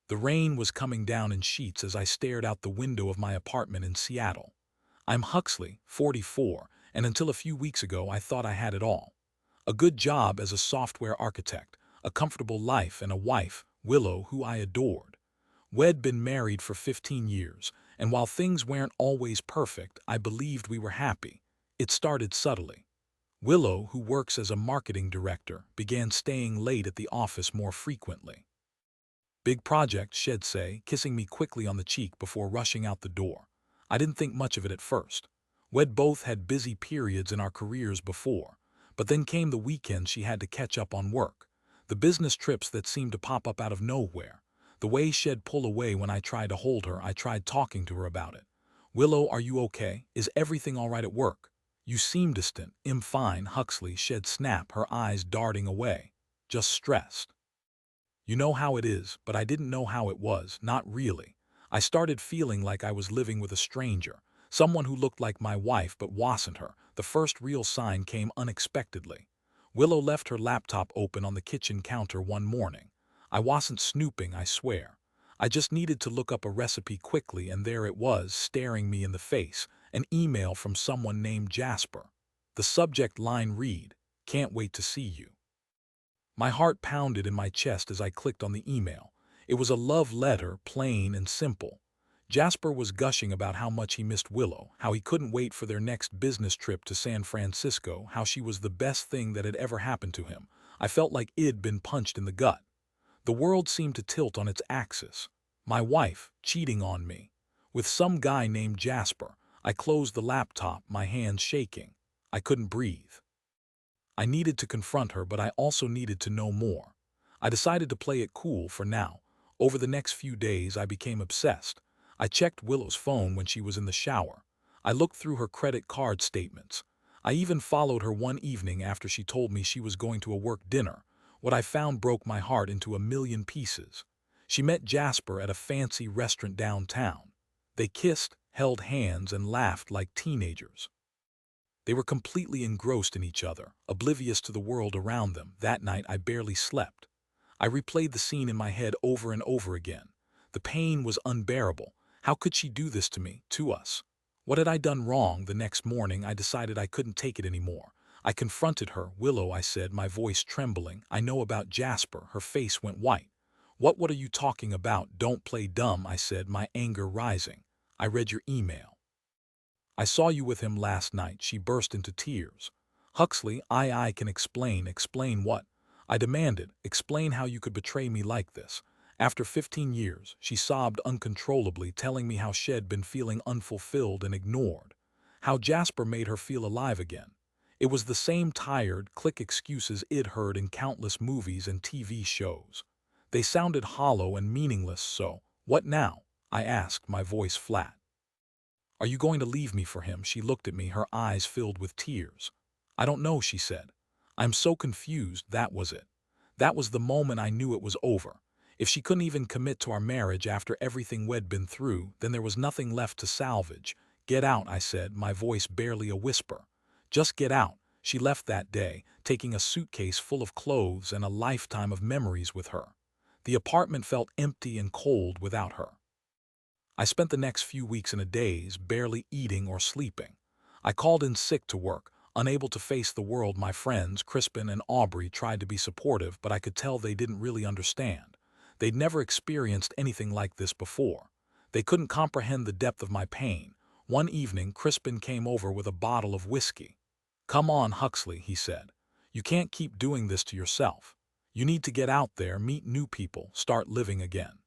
The rain was coming down in sheets as I stared out the window of my apartment in Seattle. I'm Huxley, 44, and until a few weeks ago I thought I had it all. A good job as a software architect, a comfortable life, and a wife, Willow, who I adored. We'd been married for 15 years, and while things weren't always perfect, I believed we were happy. It started subtly. Willow, who works as a marketing director, began staying late at the office more frequently. Big project, she'd say, kissing me quickly on the cheek before rushing out the door. I didn't think much of it at first. We'd both had busy periods in our careers before, but then came the weekends she had to catch up on work. The business trips that seemed to pop up out of nowhere. The way she'd pull away when I tried to hold her, I tried talking to her about it. Willow, are you okay? Is everything all right at work? You seem distant. I'm fine, Huxley, she'd snap, her eyes darting away. Just stressed. You know how it is, but I didn't know how it was, not really. I started feeling like I was living with a stranger, someone who looked like my wife but wasn't her. The first real sign came unexpectedly. Willow left her laptop open on the kitchen counter one morning. I wasn't snooping, I swear. I just needed to look up a recipe quickly, and there it was, staring me in the face, an email from someone named Jasper. The subject line read, "Can't wait to see you." My heart pounded in my chest as I clicked on the email. It was a love letter, plain and simple. Jasper was gushing about how much he missed Willow, how he couldn't wait for their next business trip to San Francisco, how she was the best thing that had ever happened to him. I felt like I'd been punched in the gut. The world seemed to tilt on its axis. My wife, cheating on me. With some guy named Jasper. I closed the laptop, my hands shaking. I couldn't breathe. I needed to confront her, but I also needed to know more. I decided to play it cool for now. Over the next few days, I became obsessed. I checked Willow's phone when she was in the shower. I looked through her credit card statements. I even followed her one evening after she told me she was going to a work dinner. What I found broke my heart into a million pieces. She met Jasper at a fancy restaurant downtown. They kissed, held hands, and laughed like teenagers. They were completely engrossed in each other, oblivious to the world around them. That night I barely slept. I replayed the scene in my head over and over again. The pain was unbearable. How could she do this to me, to us? What had I done wrong? The next morning I decided I couldn't take it anymore. I confronted her. "Willow," I said, my voice trembling, "I know about Jasper." Her face went white. What are you talking about? Don't play dumb," I said, my anger rising. "I read your email. I saw you with him last night." She burst into tears. "Huxley, I can explain." "Explain what?" I demanded. "Explain how you could betray me like this. After 15 years, she sobbed uncontrollably, telling me how she'd been feeling unfulfilled and ignored. How Jasper made her feel alive again. It was the same tired, click excuses I'd heard in countless movies and TV shows. They sounded hollow and meaningless. "So, what now?" I asked, my voice flat. "Are you going to leave me for him?" She looked at me, her eyes filled with tears. "I don't know," she said. "I'm so confused." That was it. That was the moment I knew it was over. If she couldn't even commit to our marriage after everything we'd been through, then there was nothing left to salvage. "Get out," I said, my voice barely a whisper. "Just get out." She left that day, taking a suitcase full of clothes and a lifetime of memories with her. The apartment felt empty and cold without her. I spent the next few weeks in a daze, barely eating or sleeping. I called in sick to work, unable to face the world. My friends, Crispin and Aubrey, tried to be supportive, but I could tell they didn't really understand. They'd never experienced anything like this before. They couldn't comprehend the depth of my pain. One evening, Crispin came over with a bottle of whiskey. "Come on, Huxley," he said. "You can't keep doing this to yourself. You need to get out there, meet new people, start living again."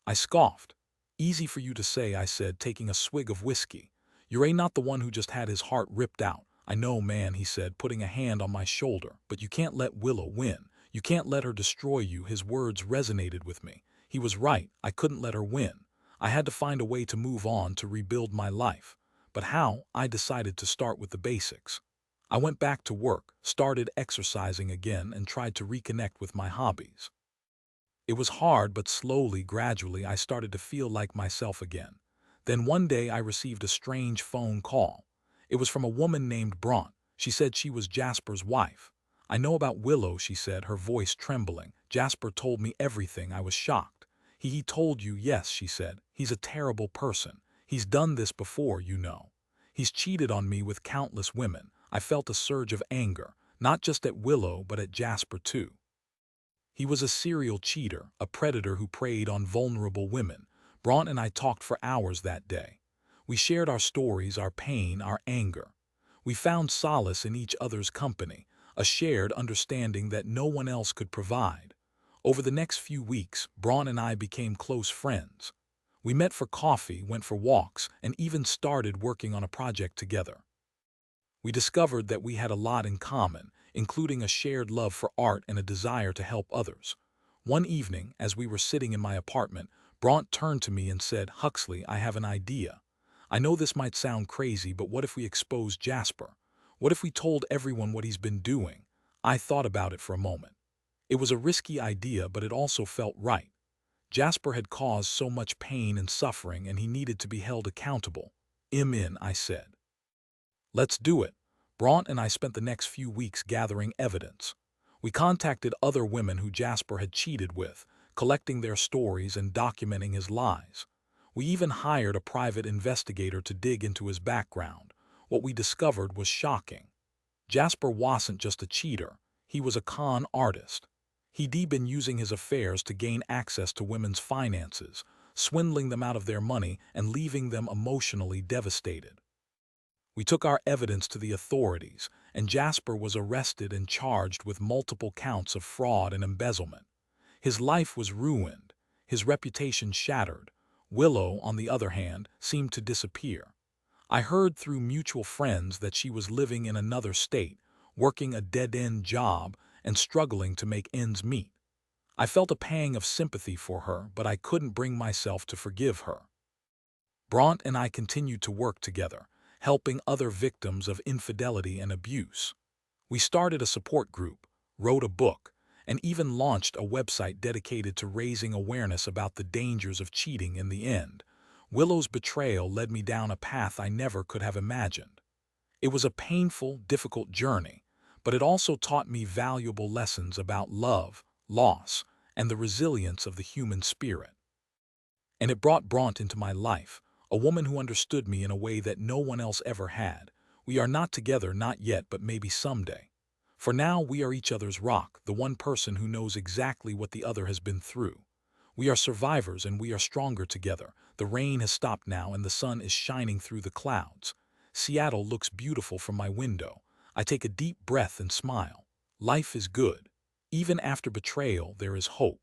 I scoffed. "Easy for you to say," I said, taking a swig of whiskey. "You're not the one who just had his heart ripped out." "I know, man," he said, putting a hand on my shoulder, "but you can't let Willow win. You can't let her destroy you." His words resonated with me. He was right. I couldn't let her win. I had to find a way to move on, to rebuild my life. But how? I decided to start with the basics. I went back to work, started exercising again, and tried to reconnect with my hobbies. It was hard, but slowly, gradually, I started to feel like myself again. Then one day I received a strange phone call. It was from a woman named Bronte. She said she was Jasper's wife. "I know about Willow," she said, her voice trembling. "Jasper told me everything." I was shocked. He told you, yes, she said. He's a terrible person. He's done this before, you know. He's cheated on me with countless women. I felt a surge of anger, not just at Willow, but at Jasper too. He was a serial cheater, a predator who preyed on vulnerable women. Bronte and I talked for hours that day. We shared our stories, our pain, our anger. We found solace in each other's company, a shared understanding that no one else could provide. Over the next few weeks, Bronte and I became close friends. We met for coffee, went for walks, and even started working on a project together. We discovered that we had a lot in common, including a shared love for art and a desire to help others. One evening, as we were sitting in my apartment, Bronte turned to me and said, "Huxley, I have an idea. I know this might sound crazy, but what if we exposed Jasper? What if we told everyone what he's been doing?" I thought about it for a moment. It was a risky idea, but it also felt right. Jasper had caused so much pain and suffering, and he needed to be held accountable. I said. "Let's do it." Bronte and I spent the next few weeks gathering evidence. We contacted other women who Jasper had cheated with, collecting their stories and documenting his lies. We even hired a private investigator to dig into his background. What we discovered was shocking. Jasper wasn't just a cheater, he was a con artist. He'd been using his affairs to gain access to women's finances, swindling them out of their money and leaving them emotionally devastated. We took our evidence to the authorities, and Jasper was arrested and charged with multiple counts of fraud and embezzlement. His life was ruined, his reputation shattered. Willow, on the other hand, seemed to disappear. I heard through mutual friends that she was living in another state, working a dead-end job and struggling to make ends meet. I felt a pang of sympathy for her, but I couldn't bring myself to forgive her. Bronte and I continued to work together, helping other victims of infidelity and abuse. We started a support group, wrote a book, and even launched a website dedicated to raising awareness about the dangers of cheating. In the end, Willow's betrayal led me down a path I never could have imagined. It was a painful, difficult journey, but it also taught me valuable lessons about love, loss, and the resilience of the human spirit. And it brought Bronte into my life, a woman who understood me in a way that no one else ever had. We are not together, not yet, but maybe someday. For now, we are each other's rock, the one person who knows exactly what the other has been through. We are survivors and we are stronger together. The rain has stopped now and the sun is shining through the clouds. Seattle looks beautiful from my window. I take a deep breath and smile. Life is good. Even after betrayal, there is hope.